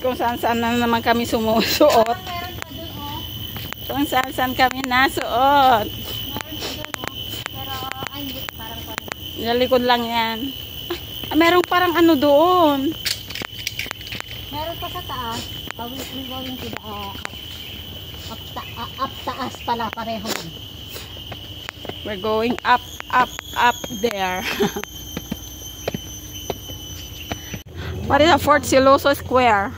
kung saan-saan na naman kami sumusuot. Meron pa dun, oh. Kung saan-saan kami nasuot. Meron pa dun, oh. Pero, ay, hindi. Parang parang. Sa likod lang yan. Ah, merong parang ano doon. Meron pa sa taas. We're going to the up taas pala. Pareho lang. We're going up there. What is a Fort Siloso Square?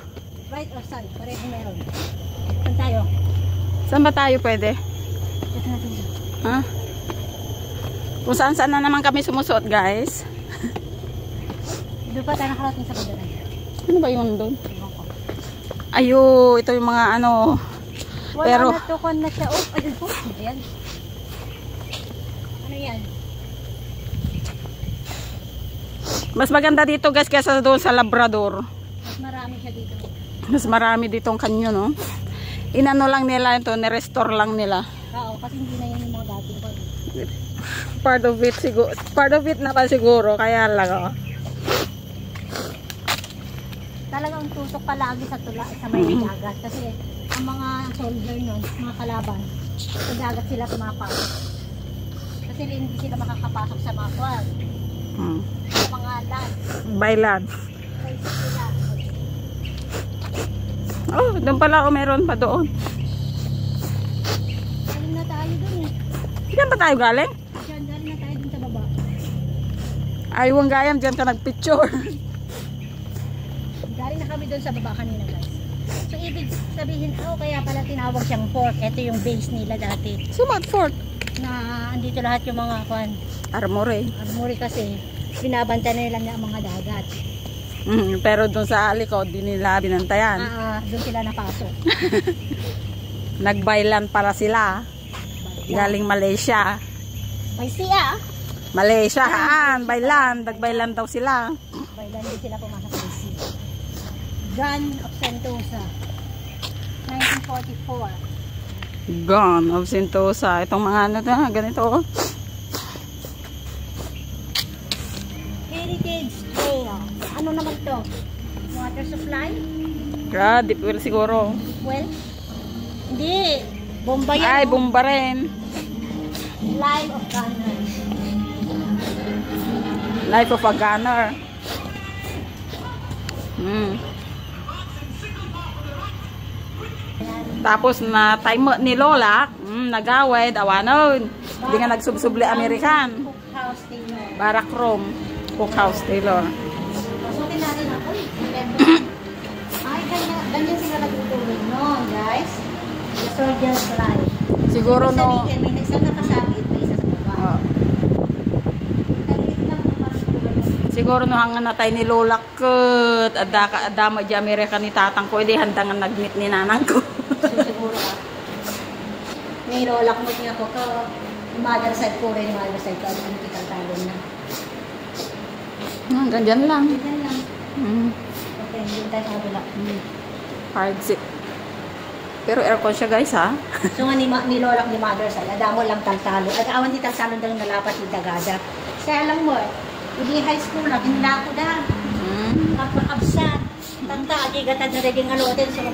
Right or side? Pareho meron. Saan tayo? Saan ba tayo pwede? Ito natin. Ha? Kung saan-saan na naman kami sumusuot, guys. Doon pa tayo nakarating sa badaran. Ano ba yun doon? Ayo, ito yung mga ano. Wala Pero na tukon na siya. Oh, ayun po. Ayan. Ano yan? mas maganda dito, guys, kaysa doon sa Labrador. Mas marami siya dito. Mas marami ditong kanyo, no? Inano lang nila ito, ni-restore lang nila. Oo, kasi hindi na yan yung mga dati. Part of it siguro. Part of it na pa siguro, kaya lang, oh. Talagang tutok palagi sa tula, sa may dagat. Kasi ang mga soldier nun, mga kalaban, sa dagat sila pumapasok. Kasi hindi sila makakapasok sa mga kwan. Sa mga land. By land. Sa isip sila. Oh, doon pala, oh, meron pa doon. Galing na tayo dun eh. Diyan ba tayo galing? Diyan, galing na tayo dun sa baba. Ayaw gayam, diyan ka nagpicture. Galing na kami dun sa baba kanina, guys. So, ibig sabihin, kaya pala tinawag siyang fort. Ito yung base nila dati. Sumat fort. Na andito lahat yung mga kwan. Armory. Armory kasi, binabanta nila ng mga dagat. Pero doon sa likod, di nila binantayan. Doon sila napasok. Nagbaylan para sila. Galing Malaysia. May siya. Malaysia, baylan. Nagbaylan daw sila. Baylan din sila pumasok sa sea. Gun of Sentosa. 1944. Gun of Sentosa. Itong mga ano na, ganito. Heritage Trail. Ano naman to? Water supply? Deep well siguro. Well, hindi. Bomba yan. Ay, bomba rin. Life of Gunner. Life of a gunner. Tapos na time ni Lola, nagawid, awanon. Hindi nga nagsubsubli American. Cookhouse Taylor. Barak room. Cookhouse Taylor. Pasukin natin ako. Ay, ganyan sila nagtutulog noon, guys. The soldier's life. Siguro no. May isang nakasakit, may isa sa baba. Siguro no hanga natay ni Lola ket adama di Amerika ni tatang ko edi handangan nagmeet ni nanang ko. Siguro ka. May Lola ko niya ko mother side ko rin, mother side ko ano kita talon na. Ganyan lang. Ganyan lang. Okay, hindi tayo sa kabila. Hard seat. Pero aircon siya, guys, ha? So nga ni Lola ko ni mother side, adamo lang taltalon. At awan di taltalon daw nalapat ni Dagada. Kaya lang mo, hindi high school na, hinla ko na. Kapakabsat. Tanta, adi gata na rin ang alotin. So,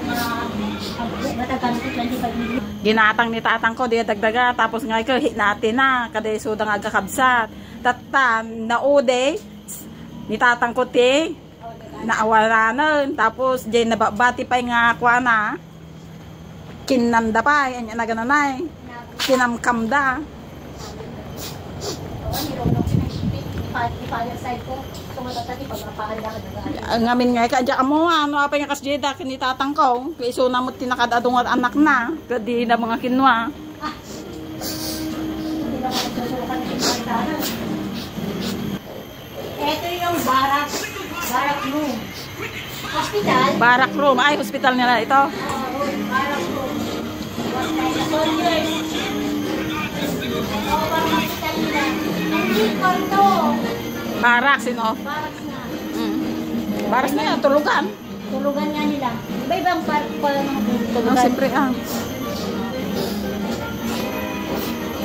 matagan ko 25 million. Ginatang ni tatang ko, di dagdaga. Tapos nga ikaw, hit natin na. Kada sudang agakabsat. Tata, naude. Ni tatang ko, ti. Naawalanan. Tapos, di nababati pa nga kwa na. Kinanda pa. Yan na gananay. Kinamkamda. Ang amin nga kadya mo ano apa nga kasjeda kini tatang ko iso na mo tinakadadong at anak na kadi na mga kinwa. Ito yung barak room. Hospital. Barak room ay hospital nila ito. Barak room. Soldiers. Hospital nila. Hindi to. Barak sino? Baraks na. Barak na yan, tulugan. Tulugan nga nila. Iba-ibang tulugan. Siyempre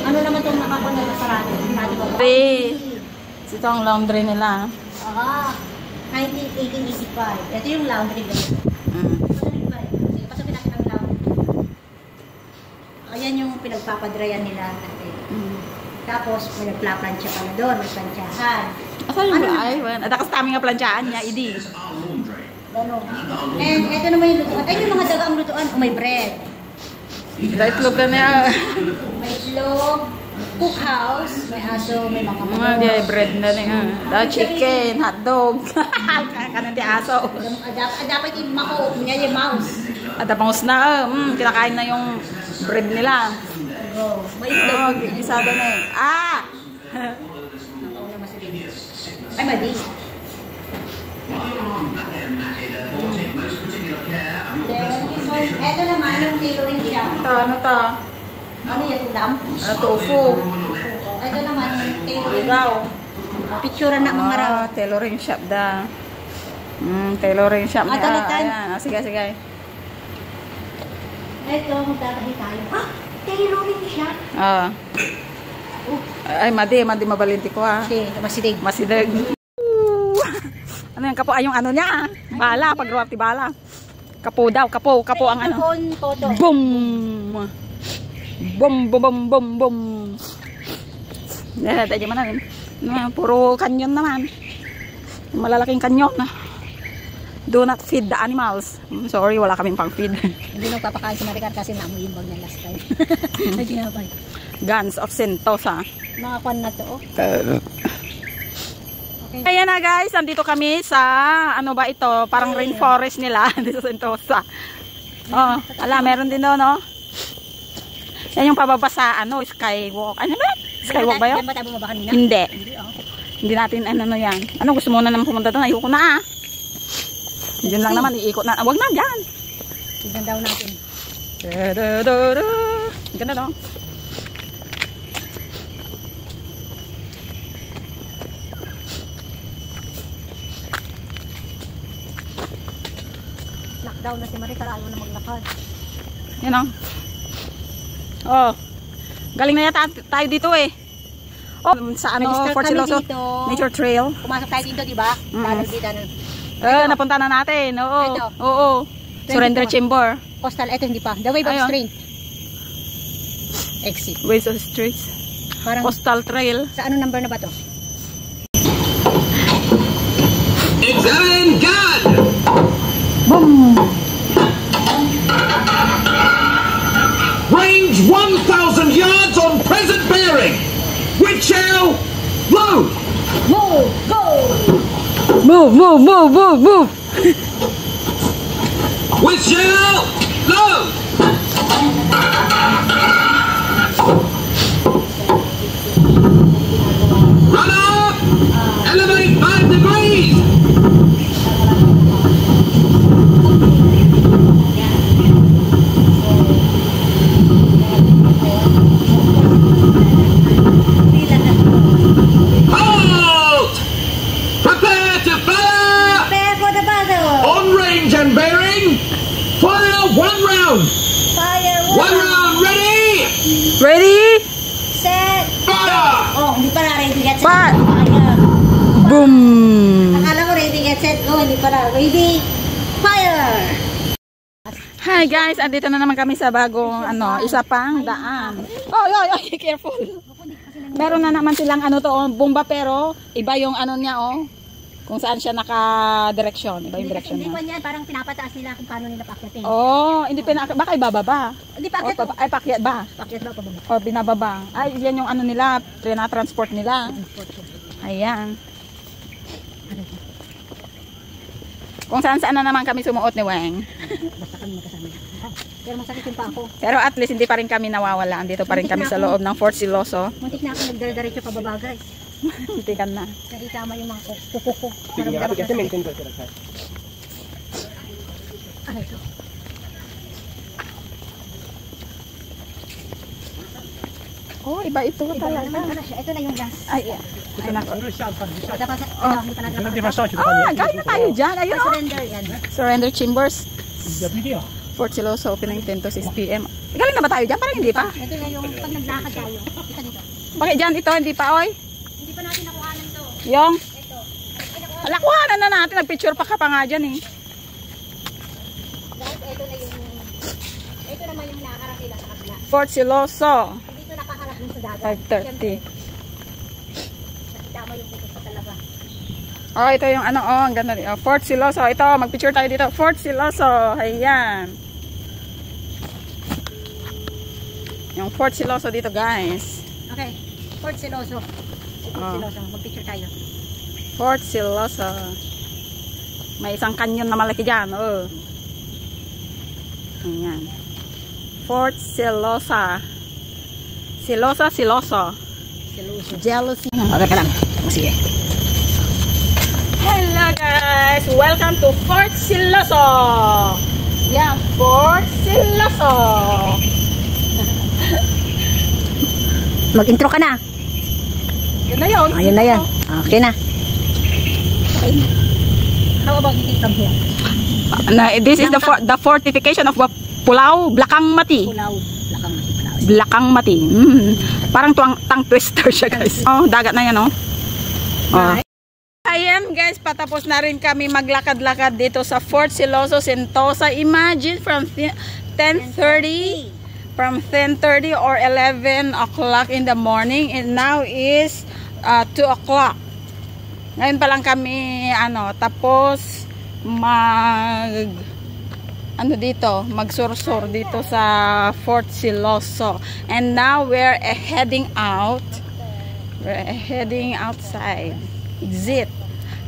Ano naman itong nakakunan na sarado? Ito ang laundry nila. 1885. Ito yung laundry. Yan yung pinagpapadrayan nila. Tapos, may nagplaplansya pala doon. May plansyahan. Asa yung ay? Adakas kami nga plansyahan niya, idi. Ganon. And ito naman yung lutuan. Ay, yung mga dagaang lutuan. Oh, may bread. Itlog na niya. May itlog. Cookhouse. May aso. May mga Mga bread na niya. Chicken, hotdog. Kanan di aso. Dapat yung mako. Niya yung mouse. At bangus na. Kinakain na yung bread nila. Oh, may itlog. Isada na eh. Ah! Ay, madi. Ito naman yung tailoring siya. Ano to? Ano yung ulam? Tofu. Ito naman yung tailoring. Ikaw. Picture na mga raw. Tailoring shop da. Tailoring shop niya. Talitan. Ayan. Sige, sige. Ito, magtatahi tayo. Ah! Tailoring siya. Ay, madi mabalinti ko Masidig. Masidag. Ano yan, kapo? Ay, yung ano niya. Bala, pag-ruwati bala. Kapo daw, kapo ang ano. Boom! Boom, boom, boom, boom, boom. Dahil mo na. Puro kanyon naman. Malalaking kanyon. Do not feed the animals. Sorry, wala kaming pang feed. Hindi nagpapakain si Maricar kasi naamoy yung bag niya last time. Guns of Sentosa. Mga kwan na to. Okay. Ayan na guys, andito kami sa ano ba ito? Parang rainforest nila dito sa Sentosa. Oh, meron din doon, no? Yan yung pababa sa ano, skywalk. Ano ba? Skywalk ba yun? Hindi. Hindi natin ano yan. Ano, gusto mo na naman pumunta doon? Ayoko na Diyan lang naman, iikot na. Wag na, dyan. Tignan daw natin. Ganda daw. Lockdown na si Maricar, ayaw na maglakad. Yan o. Oh. Galing na yata tayo dito eh. Oh, sa ano, Fort Siloso Nature Trail. Pumasok tayo dito, di ba? Dito. Napunta na natin. Oo. Ito. Oo. Surrender Chamber. Coastal, ito hindi pa. The Wave of Strength. Exit. Ways of Streets. Parang Coastal Trail. sa ano number na ba to? Examine gun! Boom! Range 1,000 yards on present bearing. Which shall load. Move! Go! Move, move, move, move, move! Which shall load. Run up. Elevate 5 degrees. Halt! Prepare to fire! Prepare for the battle! On range and bearing. Fire 1 round. Fire! 1 round ready. Ready? Set! Fire! Oh, hindi pa na ready get set. Fire! Fire! Boom! Akala ko ready get set. Oh, hindi pa na. Ready! Fire! Hi guys, andito na naman kami sa bagong ano, isa pang daan. Oy, careful. Meron na naman silang ano to, bomba pero iba yung ano niya kung saan siya naka-direksyon. Iba yung direksyon Hindi niya. pa niyan, parang pinapataas nila kung paano nila paakyatin. Hindi baka ibababa. Hindi paakyat. Ay, pakyat ba? Paakyat ba pababa? O binababa. Ay, yan yung ano nila, transport nila. Ayan. Kung saan na naman kami sumuot ni Weng. Basta kami magkasama yan. Pero masakit yung pa ako. Pero at least hindi pa rin kami nawawala. Andito pa rin kami sa loob ng Fort Siloso. Muntik na ako nagdara-diretso pababa guys. Hindi ka na. Nakitama yung mga kuko. Ano ito? Oh, iba ito talaga. Ito na yung last. Ay, yeah. Ito na ko. Galing na tayo dyan. Ayun o. Surrender yan. Surrender Chambers. Fort Siloso, opening 10 to 6 p.m. Galing na ba tayo dyan? Parang hindi pa. Ito na yung pag naglakad tayo. Ito dito. Bakit dyan ito? Hindi pa, oy? Hindi pa natin nakuhanan to. Yung? Ito. Alakuhanan na natin. Nagpicture pa ka pa nga dyan eh. Guys, ito na yung... Ito naman yung nakaharap nila sa kabila. Fort Siloso. Dito nakaharap dun sa dagat. 5:30. Nakita mo yung pupunta talaga. Oh, ito yung ano, oh, ang ganda. Oh, Fort Siloso. Ito, magpicture tayo dito. Fort Siloso. Ayan. Yung Fort Siloso dito, guys. Okay. Fort Siloso. Fort Siloso. Mag-picture tayo. Fort Siloso. May isang kanyon na malaki dyan. Oh. Ayan. Fort Silosa. Siloso. Siloso. Jealousy. Okay ka lang. Sige. Hello guys! Welcome to Fort Siloso. Yan, Fort Siloso. Mag-intro ka na. Yun na yun. Ayun na yan. Okay na. How about you from here? This is the fortification of Pulau Blakang Mati. Pulau. Blakang Mati. Blakang Mati. Parang tang twister siya guys. Oh, dagat na yan oh. Oh. Ayan guys, patapos na rin kami maglakad-lakad dito sa Fort Siloso, Sentosa. Imagine from 10:30 or 11 o'clock in the morning, and now is 2 o'clock. Ngayon pa lang kami tapos magsursur dito sa Fort Siloso. And now we're heading out. We're heading outside. Exit.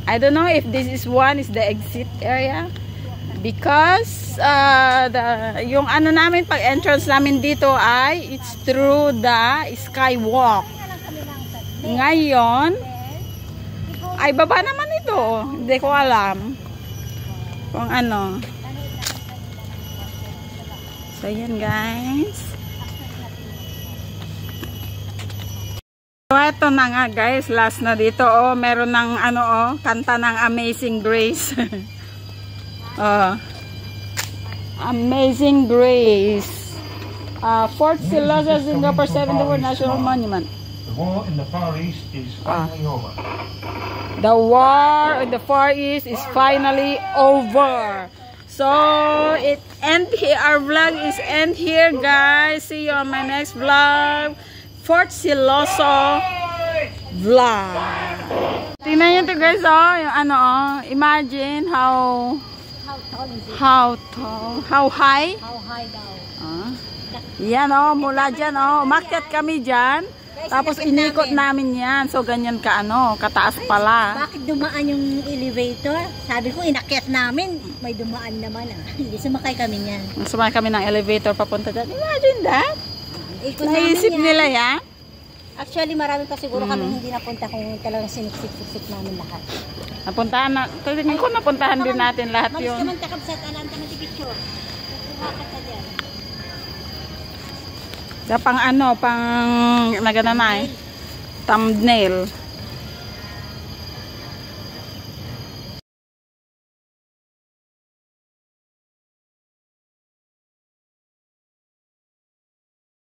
I don't know if this is the exit area because yung namin pag entrance namin dito ay it's through the skywalk. Ngayon ay baba naman ito. Hindi ko alam kung ano. So yan guys. So ito na nga guys, last na dito oh, meron ng kanta ng Amazing Grace. Amazing Grace. Fort Siloso, Singapore 74 National Monument. The war in the Far East is finally over. The war in the Far East is finally over. So it end here. Our vlog is end here guys. See you on my next vlog. Fort Siloso vlog. Tingnan nyo to guys oh, yung imagine how tall, how high? How high daw? Yan oh, mula dyan oh, umakyat kami dyan. Tapos inikot namin yan. So ganyan kataas pala. Bakit dumaan yung elevator? Sabi ko inakyat namin, may dumaan naman Hindi sumakay kami niyan. Sumakay kami ng elevator papunta dyan. Imagine that. Naisip nila yan? Actually, marami pa siguro kami hindi napunta kung talagang siniksik-siksik namin lahat. Napuntahan na. Tingin ko napuntahan din natin lahat yun. Malis naman takab sa tanan ka ng picture. Kukuha ka sa dyan. Sa pang nagana na thumbnail.